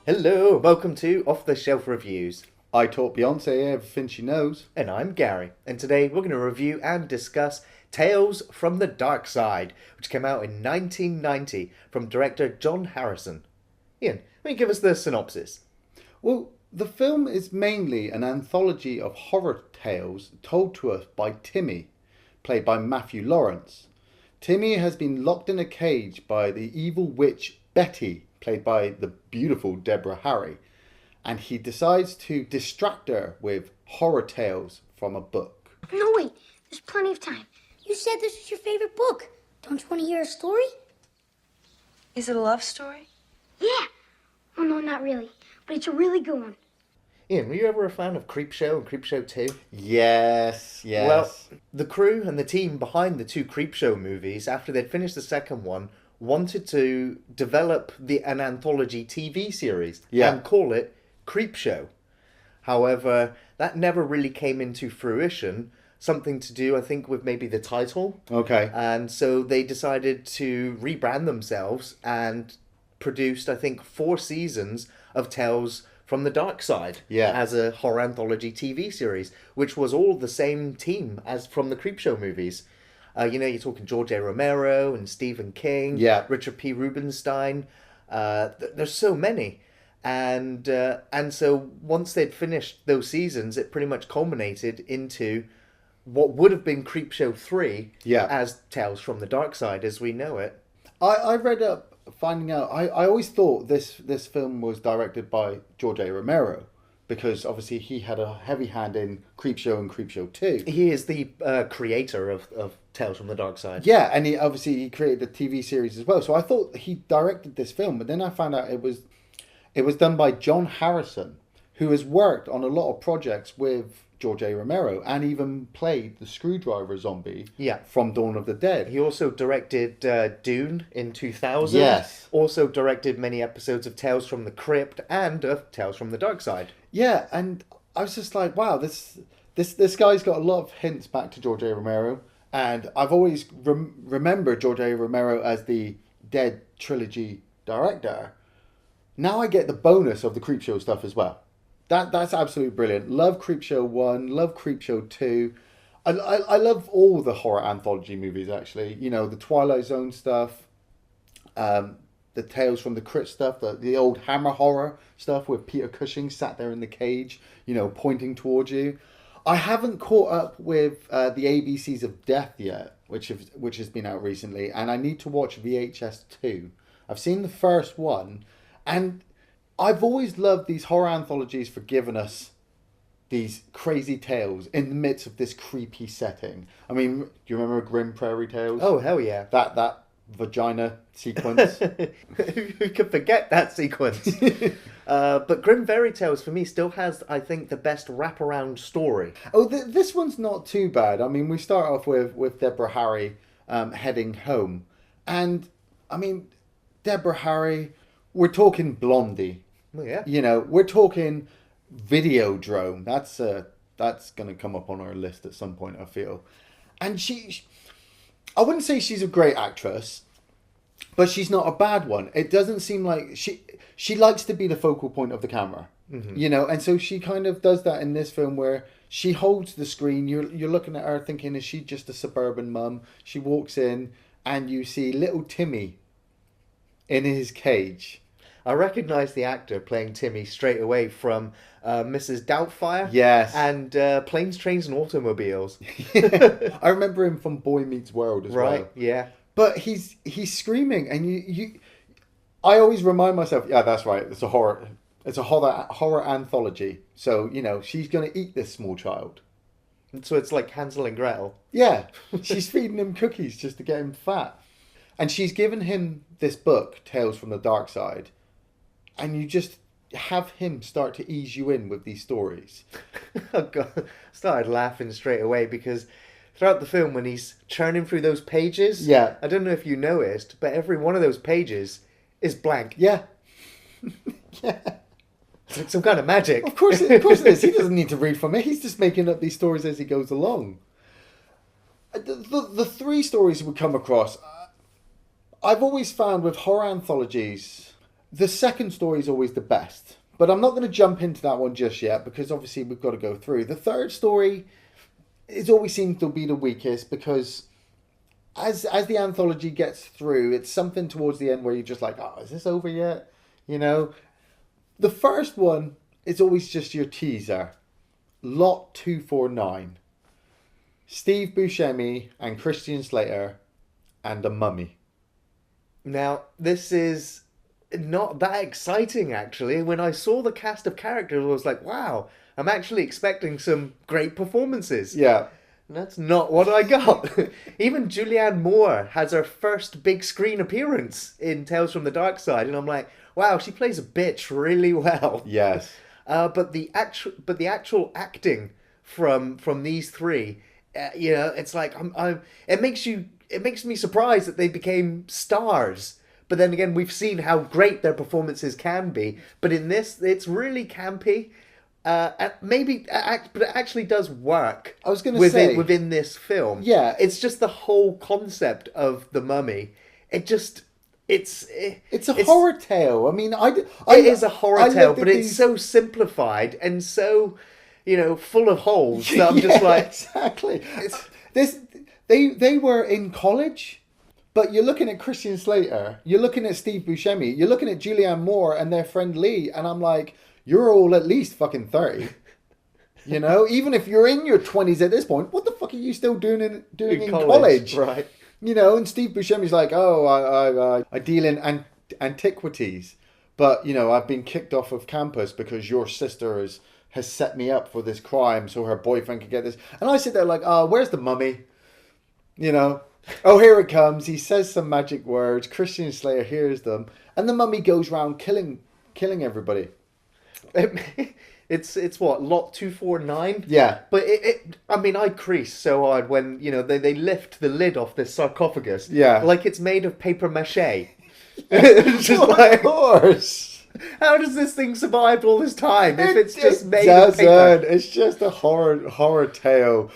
Hello, welcome to Off the Shelf Reviews. I taught Beyonce everything she knows. And I'm Gary. And today we're going to review and discuss Tales from the Darkside, which came out in 1990 from director John Harrison. Iain, will you give us the synopsis? Well, the film is mainly an anthology of horror tales told to us by Timmy, played by Matthew Lawrence. Timmy has been locked in a cage by the evil witch Betty, played by the beautiful Deborah Harry, and he decides to distract her with horror tales from a book. No, wait. There's plenty of time. You said this was your favorite book. Don't you want to hear a story? Is it a love story? Yeah. Oh, no, not really. But it's a really good one. Iain, were you ever a fan of Creepshow and Creepshow 2? Yes. Well, the crew and the team behind the two Creepshow movies, after they'd finished the second one, wanted to develop an anthology TV series and call it Creepshow. However, that never really came into fruition. Something to do, I think, with maybe the title. Okay. And so they decided to rebrand themselves and produced, I think, 4 seasons of Tales from the Darkside as a horror anthology TV series, which was all the same team as from the Creepshow movies. You're talking George A. Romero and Stephen King, Richard P. Rubinstein. There's so many. And so once they'd finished those seasons, it pretty much culminated into what would have been Creepshow 3 as Tales from the Darkside as we know it. I read up finding out. I always thought this film was directed by George A. Romero, because obviously he had a heavy hand in Creepshow and Creepshow 2. He is the creator of Tales from the Darkside. Yeah, and he created a TV series as well. So I thought he directed this film, but then I found out it was done by John Harrison, who has worked on a lot of projects with George A. Romero and even played the Screwdriver zombie from Dawn of the Dead. He also directed Dune in 2000. Yes. Also directed many episodes of Tales from the Crypt and of Tales from the Darkside. Yeah, and I was just like, wow, this guy's got a lot of hints back to George A. Romero. And I've always remembered George A. Romero as the Dead trilogy director. Now I get the bonus of the Creepshow stuff as well. That's absolutely brilliant. Love Creepshow 1, love Creepshow 2. I love all the horror anthology movies, actually. You know, the Twilight Zone stuff, the Tales from the Crypt stuff, the old Hammer horror stuff with Peter Cushing sat there in the cage, pointing towards you. I haven't caught up with the ABCs of Death yet, which has been out recently, and I need to watch VHS 2. I've seen the first one, and I've always loved these horror anthologies for giving us these crazy tales in the midst of this creepy setting. I mean, do you remember Grim Prairie Tales? Oh, hell yeah. That vagina sequence. Who could forget that sequence? But Grim Fairy Tales, for me, still has, I think, the best wraparound story. Oh, this one's not too bad. I mean, we start off with Deborah Harry heading home. And, I mean, Deborah Harry, we're talking Blondie. Oh, yeah. We're talking Videodrome. That's going to come up on our list at some point, I feel. And I wouldn't say she's a great actress, but she's not a bad one. It doesn't seem like she likes to be the focal point of the camera, and so she kind of does that in this film where she holds the screen. You're looking at her thinking, is she just a suburban mum? She walks in and you see little Timmy in his cage. I recognise the actor playing Timmy straight away from Mrs. Doubtfire. Yes. And Planes, Trains and Automobiles. I remember him from Boy Meets World as well. Right, yeah. But he's screaming, and I always remind myself, yeah, that's right. It's a horror anthology. So she's going to eat this small child. So it's like Hansel and Gretel. Yeah, she's feeding him cookies just to get him fat, and she's given him this book, Tales from the Darkside, and you just have him start to ease you in with these stories. Oh God, I started laughing straight away because throughout the film when he's churning through those pages, I don't know if you noticed, but every one of those pages is blank. Yeah. Yeah. It's like some kind of magic. Of course it is. He doesn't need to read from it. He's just making up these stories as he goes along. The 3 stories we come across, I've always found with horror anthologies, the second story is always the best. But I'm not going to jump into that one just yet because obviously we've got to go through. The third story it always seems to be the weakest because as the anthology gets through, it's something towards the end where you're just like, oh, is this over yet? You know? The first one is always just your teaser. Lot 249. Steve Buscemi and Christian Slater and the Mummy. Now, this is not that exciting, actually. When I saw the cast of characters, I was like, wow, I'm actually expecting some great performances. Yeah. And that's not what I got. Even Julianne Moore has her first big screen appearance in Tales from the Darkside, and I'm like, wow, she plays a bitch really well. Yes. But the actual acting from these three, it's like it makes me surprised that they became stars. But then again, we've seen how great their performances can be. But in this, it's really campy. But it actually does work. I was going to say within this film. Yeah, it's just the whole concept of the Mummy. It's a horror tale. I mean, it is a horror tale, but it's so simplified and so, full of holes. That I'm just like, exactly. They were in college. But you're looking at Christian Slater, you're looking at Steve Buscemi, you're looking at Julianne Moore and their friend Lee, and I'm like, you're all at least fucking 30. Even if you're in your 20s at this point, what the fuck are you still doing in college? Right. And Steve Buscemi's like, oh, I deal in antiquities, but, I've been kicked off of campus because your sister has set me up for this crime so her boyfriend could get this. And I sit there like, oh, where's the Mummy? Oh, here it comes. He says some magic words. Christian Slater hears them. And the Mummy goes around killing everybody. It's what, lot 249? Yeah. But I crease so hard when, they lift the lid off this sarcophagus. Yeah. Like it's made of paper mache. It's just of course. How does this thing survive all this time if it's just made of paper? It's just a horror tale.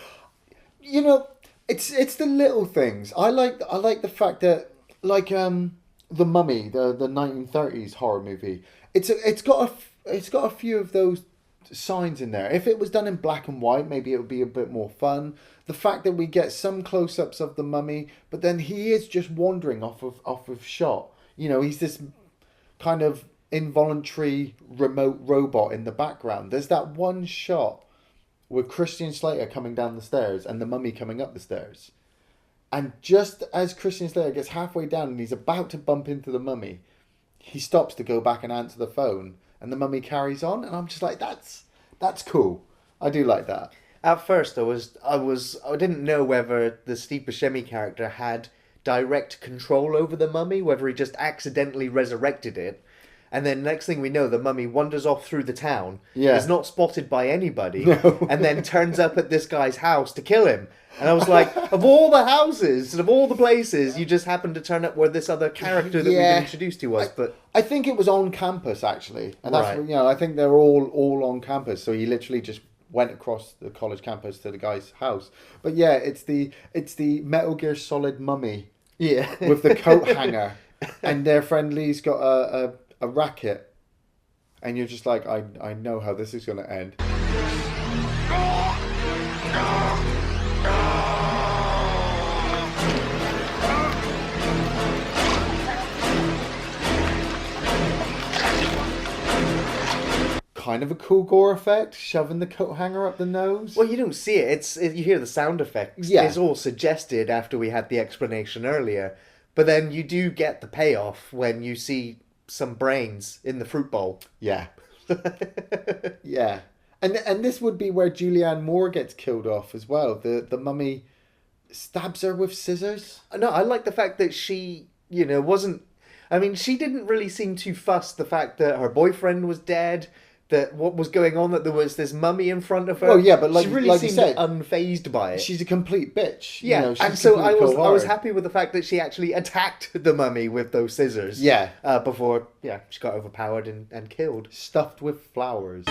It's the little things. I like the fact that the Mummy, the 1930s horror movie. It's got a few of those signs in there. If it was done in black and white, maybe it would be a bit more fun. The fact that we get some close-ups of the Mummy, but then he is just wandering off of shot. He's this kind of involuntary remote robot in the background. There's that one shot with Christian Slater coming down the stairs and the Mummy coming up the stairs. And just as Christian Slater gets halfway down and he's about to bump into the Mummy, he stops to go back and answer the phone and the Mummy carries on. And I'm just like, that's cool. I do like that. At first, I didn't know whether the Steve Buscemi character had direct control over the Mummy, whether he just accidentally resurrected it. And then next thing we know, the Mummy wanders off through the town, is not spotted by anybody, and then turns up at this guy's house to kill him. And I was like, of all the houses and of all the places, you just happened to turn up where this other character that we've been introduced to was. But I think it was on campus, actually. And that's I think they're all on campus. So he literally just went across the college campus to the guy's house. But yeah, it's the Metal Gear Solid Mummy with the coat hanger. And their friend Lee's got a racket, and you're just like, I know how this is going to end. Kind of a cool gore effect, shoving the coat hanger up the nose. Well, you don't see it. You hear the sound effects. Yeah. It's all suggested after we had the explanation earlier. But then you do get the payoff when you see some brains in the fruit bowl. Yeah. Yeah. And this would be where Julianne Moore gets killed off as well. The Mummy stabs her with scissors. No, I like the fact that she, wasn't... I mean, she didn't really seem too fussed the fact that her boyfriend was dead, that what was going on, that there was this mummy in front of her. Well, yeah, but she really seemed unfazed by it. She's a complete bitch. Yeah, and so I was happy with the fact that she actually attacked the mummy with those scissors. Yeah. Before, she got overpowered and killed. Stuffed with flowers.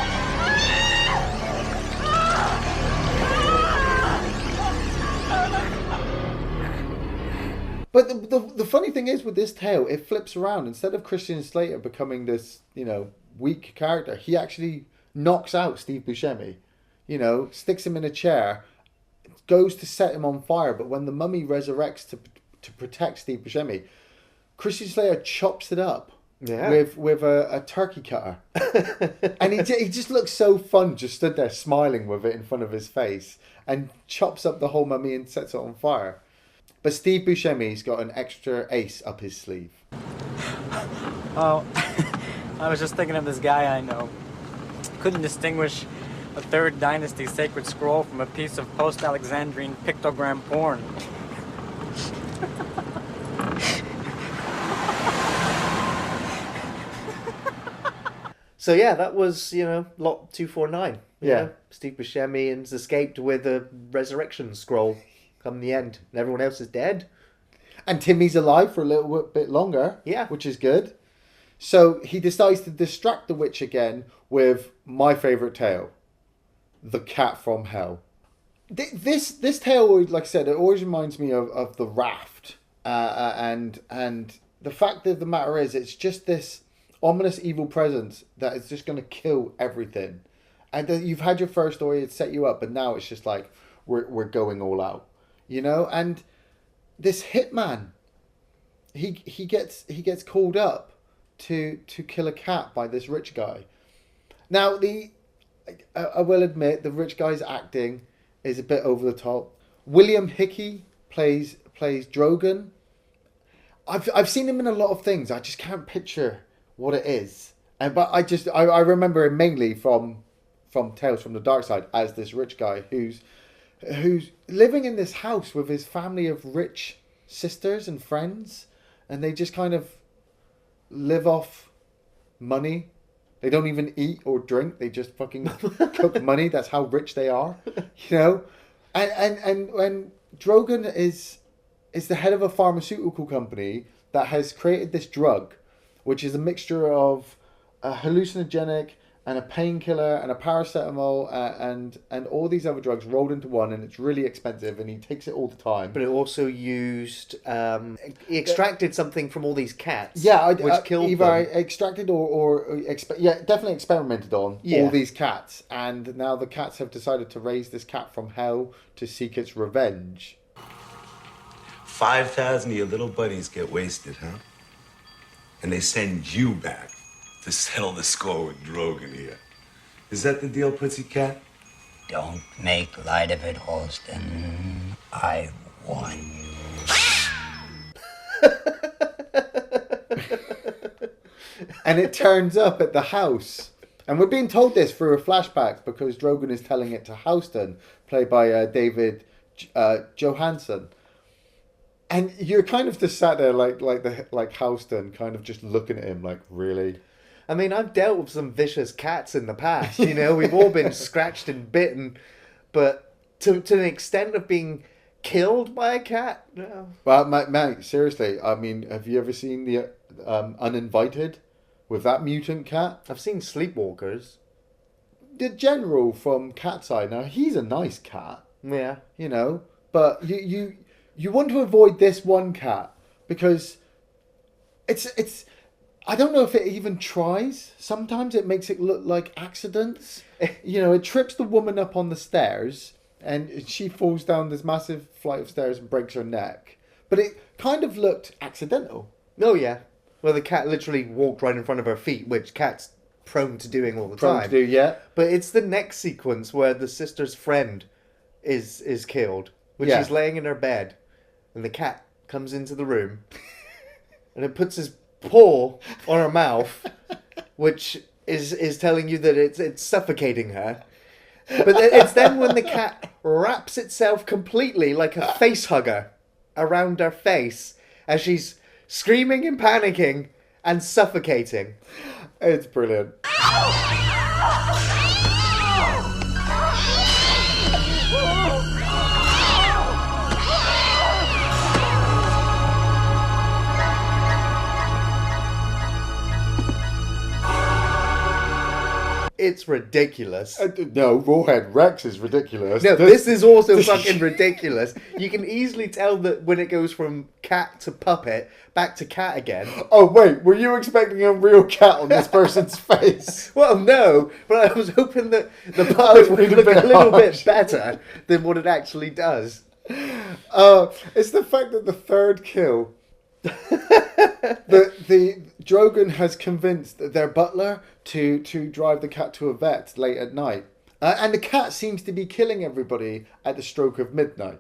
But the funny thing is with this tale, it flips around. Instead of Christian Slater becoming this, weak character, he actually knocks out Steve Buscemi. Sticks him in a chair, goes to set him on fire. But when the mummy resurrects to protect Steve Buscemi, Christian Slater chops it up with a turkey cutter. And he just looks so fun, just stood there smiling with it in front of his face, and chops up the whole mummy and sets it on fire. But Steve Buscemi's got an extra ace up his sleeve. Oh, I was just thinking of this guy I know. Couldn't distinguish a 3rd Dynasty sacred scroll from a piece of post-Alexandrine pictogram porn. So yeah, that was, lot 249. Yeah. Steve Buscemi has escaped with a resurrection scroll come the end. And everyone else is dead. And Timmy's alive for a little bit longer. Yeah. Which is good. So he decides to distract the witch again with my favourite tale. The Cat from Hell. This tale, like I said, it always reminds me of The Raft. And the fact of the matter is, it's just this ominous evil presence that is just going to kill everything. And you've had your first story, it set you up, but now it's just like, we're going all out. And this hitman, he gets called up to kill a cat by this rich guy. Now, I will admit, the rich guy's acting is a bit over the top. William Hickey plays Drogon. I've seen him in a lot of things. I just can't picture what it is. But I remember him mainly from Tales from the Darkside as this rich guy who's living in this house with his family of rich sisters and friends, and they just kind of live off money. They don't even eat or drink. They just fucking cook money. That's how rich they are, And when Drogon is the head of a pharmaceutical company that has created this drug, which is a mixture of a hallucinogenic and a painkiller and a paracetamol and all these other drugs rolled into one, and it's really expensive, and he takes it all the time. But it also used... he extracted something from all these cats. Yeah, which killed either them. extracted or definitely experimented on all these cats. And now the cats have decided to raise this cat from hell to seek its revenge. 5,000 of your little buddies get wasted, huh? And they send you back to settle the score with Drogon here. Is that the deal, Pussycat? Don't make light of it, Holston. I won. And it turns up at the house. And we're being told this through a flashback because Drogon is telling it to Houston, played by David Johansen. And you're kind of just sat there like Houston, kind of just looking at him like, really? I mean, I've dealt with some vicious cats in the past, we've all been scratched and bitten, but to an extent of being killed by a cat, no. Well, mate, seriously, I mean, have you ever seen the Uninvited with that mutant cat? I've seen Sleepwalkers. The general from Catside, now he's a nice cat. Yeah. But you want to avoid this one cat because it's I don't know if it even tries. Sometimes it makes it look like accidents. It trips the woman up on the stairs and she falls down this massive flight of stairs and breaks her neck. But it kind of looked accidental. Oh, yeah. Well, the cat literally walked right in front of her feet, which cats prone to doing all the time. Prone to do, yeah. But it's the next sequence where the sister's friend is killed, when she's laying in her bed, and the cat comes into the room, and it puts his paw on her mouth, which is telling you that it's suffocating her. But it's then when the cat wraps itself completely like a face hugger around her face as she's screaming and panicking and suffocating. It's brilliant. it's ridiculous. No, Rawhead Rex is ridiculous. No, this is also fucking ridiculous. You can easily tell that when it goes from cat to puppet, back to cat again. Oh, wait, were you expecting a real cat on this person's face? Well, no, but I was hoping that the puppet would look a little bit better than what it actually does. It's the fact that the third kill, the Drogon has convinced their butler to drive the cat to a vet late at night. And the cat seems to be killing everybody at the stroke of midnight.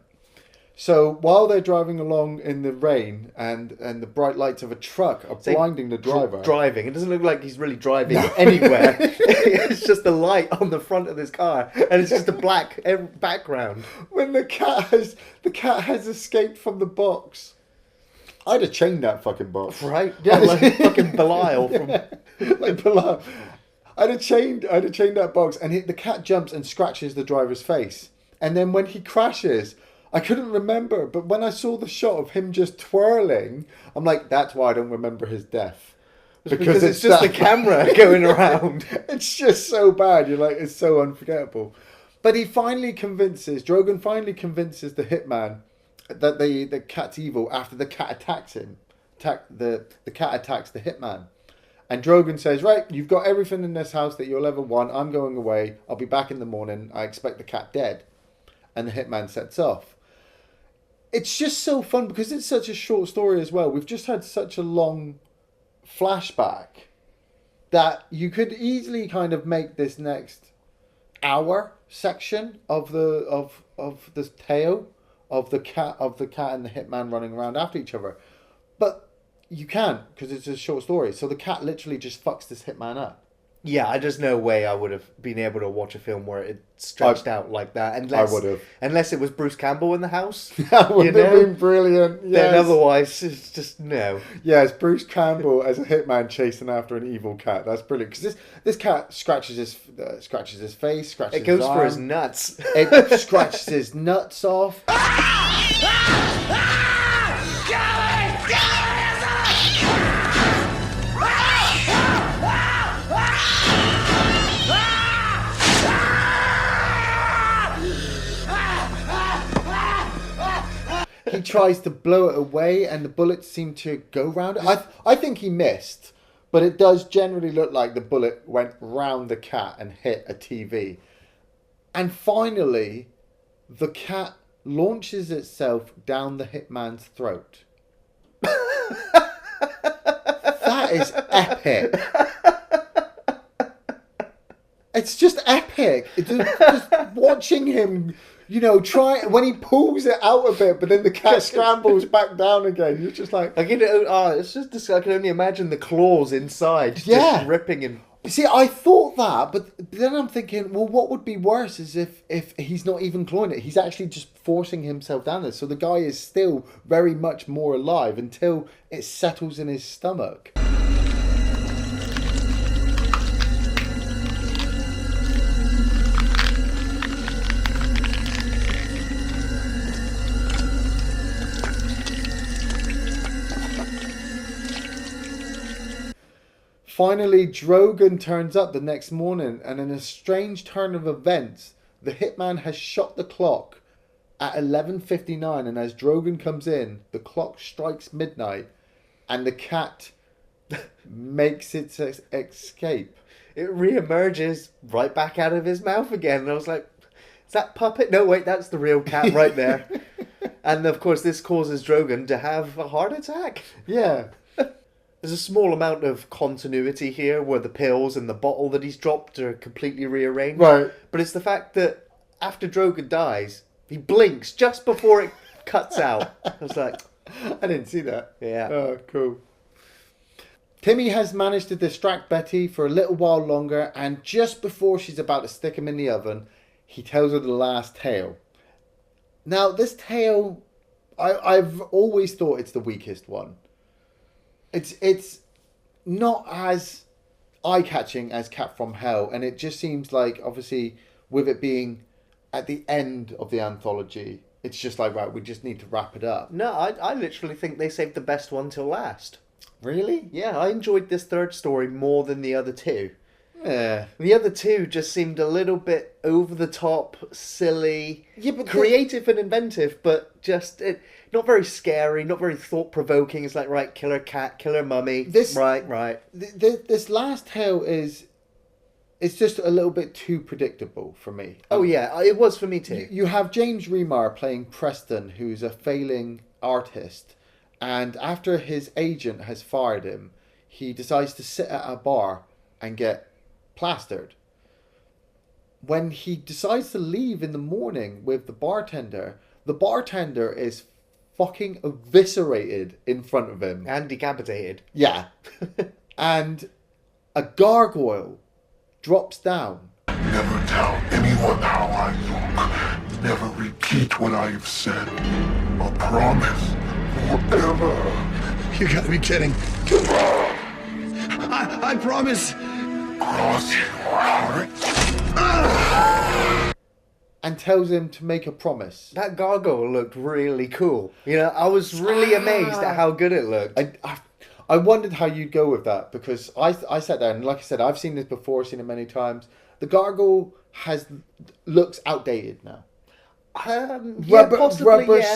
So while they're driving along in the rain and the bright lights of a truck are blinding the driver. Driving. It doesn't look like he's really driving anywhere. It's just the light on the front of this car. And it's just a black background. When the cat has escaped from the box. I'd have chained that fucking box. Right? Yeah, like fucking Belial from... like Belial. I'd have chained that box, and the cat jumps and scratches the driver's face. And then when he crashes, I couldn't remember, but when I saw the shot of him just twirling, I'm like, that's why I don't remember his death. Because it's just the camera going around. It's just so bad. You're like, it's so unforgettable. But Drogon finally convinces the hitman that the cat's evil after the cat attacks him. The cat attacks the hitman. And Drogon says, right, you've got everything in this house that you'll ever want. I'm going away. I'll be back in the morning. I expect the cat dead. And the hitman sets off. It's just so fun because it's such a short story as well. We've just had such a long flashback that you could easily kind of make this next hour section of the tale of the cat and the hitman running around after each other. But you can't because it's a short story. So the cat literally just fucks this hitman up. Yeah, there's no way I would have been able to watch a film where it stretched out like that. Unless, I would have. Unless it was Bruce Campbell in the house. That would have been brilliant. Yes. Then otherwise, it's just no. Yeah, it's Bruce Campbell as a hitman chasing after an evil cat. That's brilliant. Because this cat scratches his face, scratches his arm. It goes for his nuts. It scratches his nuts off. He tries to blow it away and the bullets seem to go round it. I think he missed, but it does generally look like the bullet went round the cat and hit a TV. And finally, the cat launches itself down the hitman's throat. That is epic. It's just epic. It's just watching him... try when he pulls it out a bit, but then the cat scrambles back down again. You're just like, it's just I can only imagine the claws inside, just ripping him. See, I thought that, but then I'm thinking, well, what would be worse is if he's not even clawing it. He's actually just forcing himself down there. So the guy is still very much more alive until it settles in his stomach. Finally, Drogon turns up the next morning, and in a strange turn of events, the hitman has shot the clock at 11:59, and as Drogon comes in, the clock strikes midnight, and the cat makes its escape. It re-emerges right back out of his mouth again, and I was like, is that puppet? No, wait, that's the real cat right there. And of course, this causes Drogon to have a heart attack. Yeah. There's a small amount of continuity here where the pills and the bottle that he's dropped are completely rearranged. Right. But it's the fact that after Drogon dies, he blinks just before it cuts out. I was like... I didn't see that. Yeah. Oh, cool. Timmy has managed to distract Betty for a little while longer, and just before she's about to stick him in the oven, he tells her the last tale. Now, this tale, I've always thought it's the weakest one. It's not as eye-catching as Cat from Hell, and it just seems like, obviously, with it being at the end of the anthology, it's just like, right, we just need to wrap it up. No, I literally think they saved the best one till last. Really? Yeah, I enjoyed this third story more than the other two. The other two just seemed a little bit over the top, silly, creative and inventive, but just not very scary, not very thought provoking. It's like, right, killer cat, killer mummy. Right. This last tale it's just a little bit too predictable for me. Oh yeah, it was for me too. You have James Remar playing Preston, who's a failing artist, and after his agent has fired him, he decides to sit at a bar and get plastered. When he decides to leave in the morning with the bartender is fucking eviscerated in front of him. And decapitated. Yeah. And a gargoyle drops down. Never tell anyone how I look. Never repeat what I have said. A promise. Forever. You gotta be kidding. I promise. Cross your heart. And tells him to make a promise. That gargoyle looked really cool. I was really amazed at how good it looked. I wondered how you'd go with that, because I sat there and, like I said, I've seen this before, seen it many times. The gargoyle looks outdated now. Rubber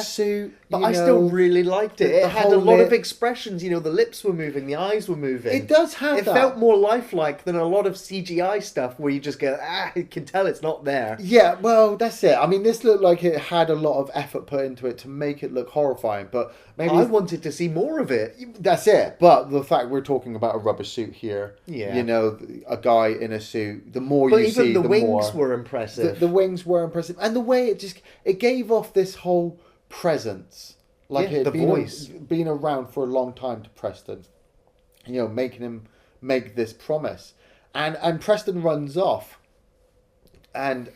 suit, but I still really liked it. It had a lot of expressions. The lips were moving, the eyes were moving. It does have that. It felt more lifelike than a lot of CGI stuff where you just go, you can tell it's not there. Yeah, well, that's it. I mean, this looked like it had a lot of effort put into it to make it look horrifying, but maybe I wanted to see more of it. That's it. But the fact we're talking about a rubber suit here, yeah, a guy in a suit. The more you see, even the wings more, were impressive. The wings were impressive, and the way it gave off this whole presence, like it the voice being around for a long time to Preston, making him make this promise, and Preston runs off, and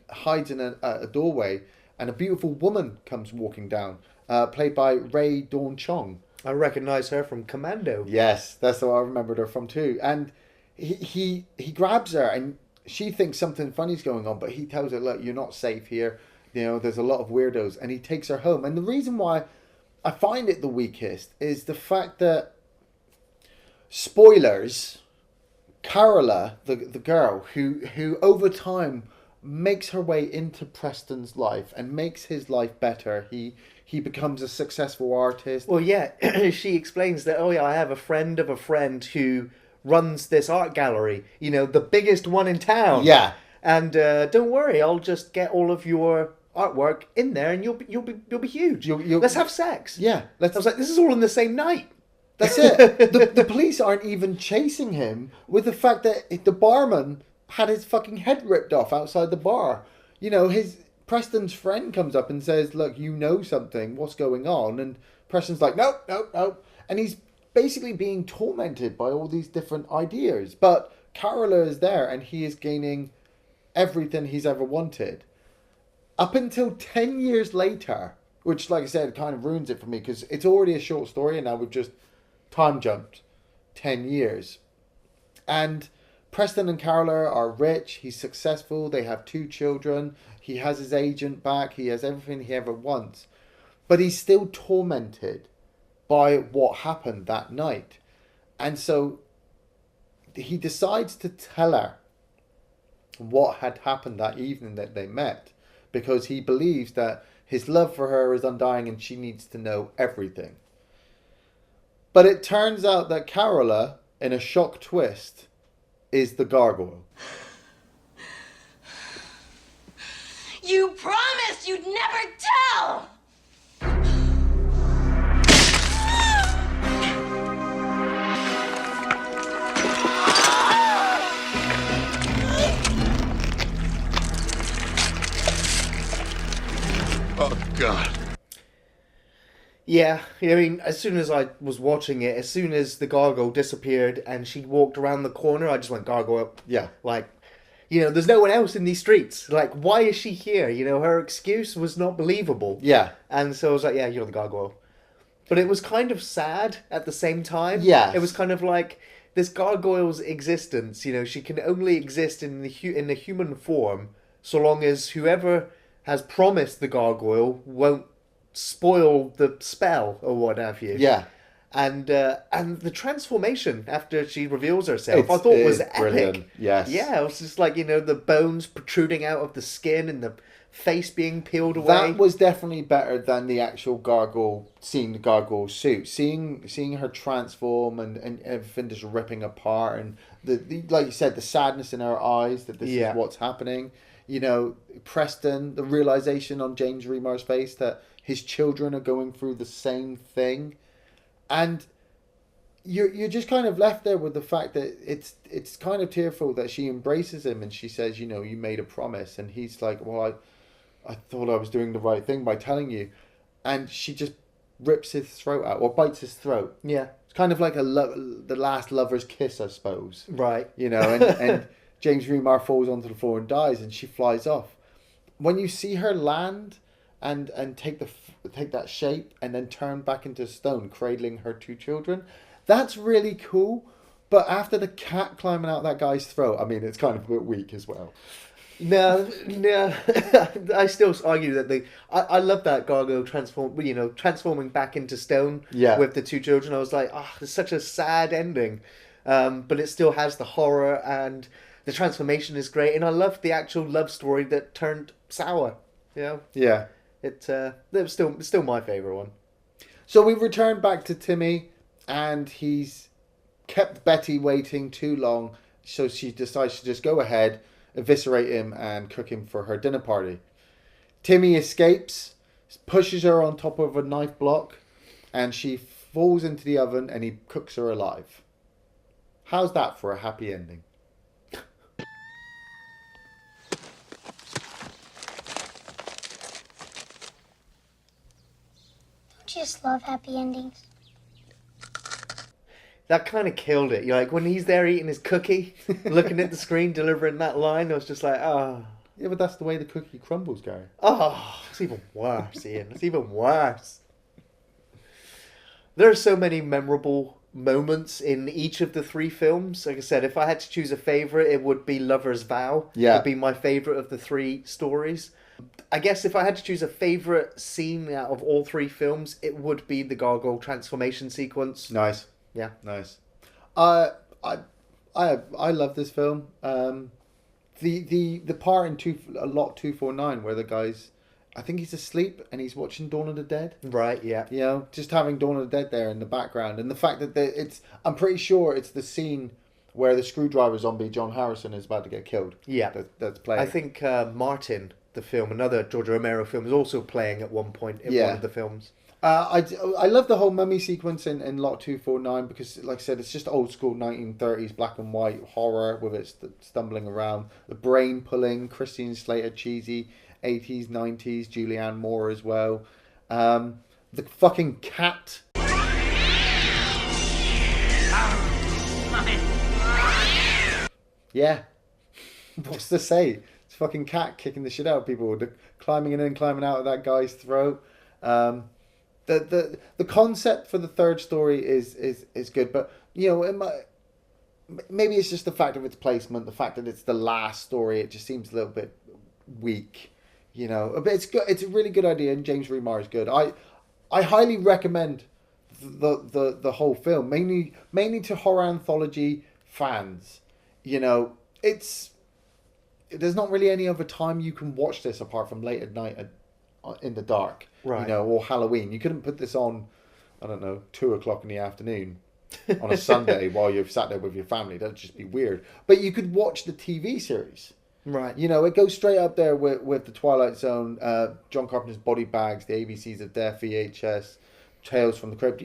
hides in a doorway, and a beautiful woman comes walking down, played by Ray Dawn Chong. I recognise her from Commando. Yes, that's what I remembered her from too. And he grabs her, and she thinks something funny's going on, but he tells her, look, you're not safe here. There's a lot of weirdos, and he takes her home. And the reason why I find it the weakest is the fact that, spoilers, Carola, the girl who over time makes her way into Preston's life and makes his life better. He becomes a successful artist. Well, yeah, she explains that, I have a friend of a friend who runs this art gallery, the biggest one in town. Yeah. And don't worry, I'll just get all of your artwork in there, and you'll be huge. Let's have sex. Yeah, I was like, this is all in the same night. That's it. The police aren't even chasing him, with the fact that the barman had his fucking head ripped off outside the bar. Preston's friend comes up and says, look, you know something, what's going on? And Preston's like, nope. And he's basically being tormented by all these different ideas. But Carola is there, and he is gaining everything he's ever wanted. Up until 10 years later, which, like I said, kind of ruins it for me, because it's already a short story, and now we've just time jumped 10 years. And Preston and Carola are rich, he's successful, they have 2 children, he has his agent back, he has everything he ever wants. But he's still tormented by what happened that night. And so he decides to tell her what had happened that evening that they met, because he believes that his love for her is undying and she needs to know everything. But it turns out that Carola, in a shock twist, is the gargoyle. You promised you'd never tell! Oh, God. Yeah, I mean, as soon as I was watching it, as soon as the gargoyle disappeared and she walked around the corner, I just went, gargoyle. Yeah. Like, there's no one else in these streets. Like, why is she here? Her excuse was not believable. Yeah. And so I was like, yeah, you're the gargoyle. But it was kind of sad at the same time. Yeah. It was kind of like this gargoyle's existence, she can only exist in the human form so long as whoever has promised the gargoyle won't spoil the spell or what have you. Yeah. And the transformation after she reveals herself, I thought was epic. Brilliant. Yes. Yeah, it was just like, the bones protruding out of the skin and the face being peeled away. That was definitely better than the actual Gargoyle, seeing the Gargoyle suit. Seeing her transform and everything just ripping apart, and the like you said, the sadness in her eyes that this is what's happening. Preston, the realization on James Remar's face that his children are going through the same thing. And you're just kind of left there with the fact that it's kind of tearful that she embraces him and she says, you made a promise. And he's like, well, I thought I was doing the right thing by telling you. And she just rips his throat out or bites his throat. Yeah. It's kind of like the last lover's kiss, I suppose. Right. And James Remar falls onto the floor and dies and she flies off. When you see her land and take that shape and then turn back into stone, cradling her 2 children, that's really cool. But after the cat climbing out that guy's throat, I mean, it's kind of a bit weak as well. No. I still argue that I love that Gargoyle transforming back into stone with the 2 children. I was like, it's such a sad ending. But it still has the horror, and the transformation is great. And I loved the actual love story that turned sour. Yeah. It was still my favourite one. So we return back to Timmy, and he's kept Betty waiting too long, so she decides to just go ahead, eviscerate him, and cook him for her dinner party. Timmy escapes, pushes her on top of a knife block, and she falls into the oven, and he cooks her alive. How's that for a happy ending? Just love happy endings. That kind of killed it. Like when he's there eating his cookie, looking at the screen, delivering that line, I was just like, oh. Yeah, but that's the way the cookie crumbles, Gary. Oh, it's even worse, Ian. It's even worse. There are so many memorable moments in each of the 3 films. Like I said, if I had to choose a favourite, it would be Lover's Vow. Yeah. It would be my favourite of the 3 stories. I guess if I had to choose a favourite scene out of all 3 films, it would be the Gargoyle transformation sequence. Nice. Yeah. Nice. I love this film. The part in Lot 249 where the guy's, I think he's asleep and he's watching Dawn of the Dead. Right, yeah. Just having Dawn of the Dead there in the background. And the fact that I'm pretty sure it's the scene where the screwdriver zombie John Harrison is about to get killed. Yeah. That's playing. I think Martin, the film, another George Romero film, is also playing at one point in one of the films. I love the whole mummy sequence in Lot 249 because, like I said, it's just old school 1930s black and white horror with its stumbling around, the brain pulling, Christian Slater cheesy 80s, 90s, Julianne Moore as well. The fucking cat. Yeah. What's to say? It's a fucking cat kicking the shit out of people, climbing in and climbing out of that guy's throat. The concept for the 3rd story is good, but maybe it's just the fact of its placement, the fact that it's the last story. It just seems a little bit weak, But it's good. It's a really good idea, and James Remar is good. I highly recommend the whole film, mainly to horror anthology fans. There's not really any other time you can watch this apart from late at night in the dark, right? Or Halloween. You couldn't put this on, I don't know, 2:00 in the afternoon on a Sunday while you've sat there with your family. That'd just be weird. But you could watch the TV series, right? It goes straight up there with the Twilight Zone, John Carpenter's Body Bags, the ABCs of Death, VHS, Tales from the Crypt.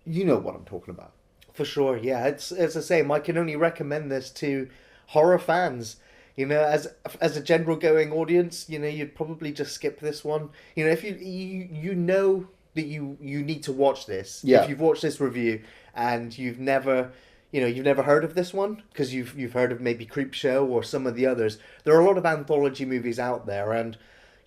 You know what I'm talking about. For sure, yeah. It's the same. I can only recommend this to horror fans. As a general going audience, you'd probably just skip this one. If you know that you need to watch this. Yeah. If you've watched this review and you've never heard of this one because you've heard of maybe Creepshow or some of the others. There are a lot of anthology movies out there, and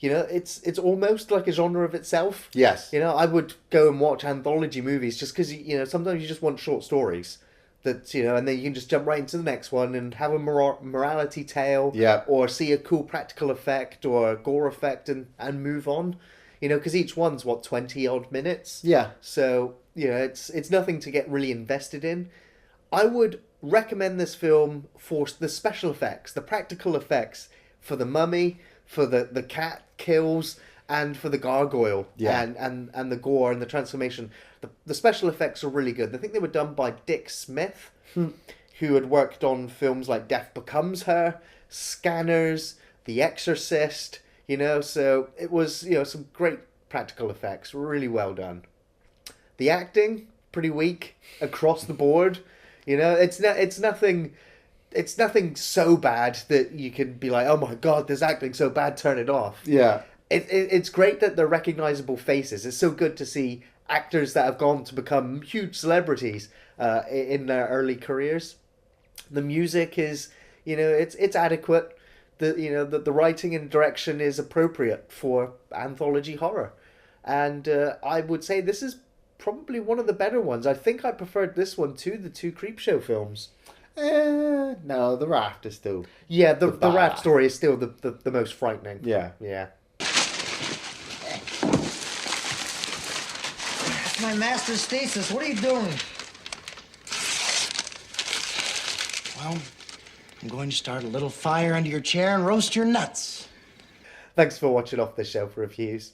it's almost like a genre of itself. Yes. I would go and watch anthology movies just because sometimes you just want short stories. That and then you can just jump right into the next one and have a morality tale, yeah, or see a cool practical effect or a gore effect and move on. because each one's, 20 odd minutes? Yeah. So, it's nothing to get really invested in. I would recommend this film for the special effects, the practical effects for the mummy, for the cat kills, and for the gargoyle, and the gore and the transformation. The special effects are really good. I think they were done by Dick Smith, who had worked on films like Death Becomes Her, Scanners, The Exorcist, so it was, some great practical effects, really well done. The acting, pretty weak across the board. It's nothing so bad that you can be like, oh my God, this acting's so bad, turn it off. Yeah. It's great that they're recognizable faces. It's so good to see actors that have gone to become huge celebrities in their early careers. The music is, it's adequate. The writing and direction is appropriate for anthology horror. And I would say this is probably one of the better ones. I think I preferred this one to the two Creepshow films. No, The Raft is still... Yeah, the Raft story is still the most frightening. Yeah. Yeah. That's my master's thesis. What are you doing? Well, I'm going to start a little fire under your chair and roast your nuts. Thanks for watching Off the Shelf Reviews.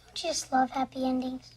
Don't you just love happy endings?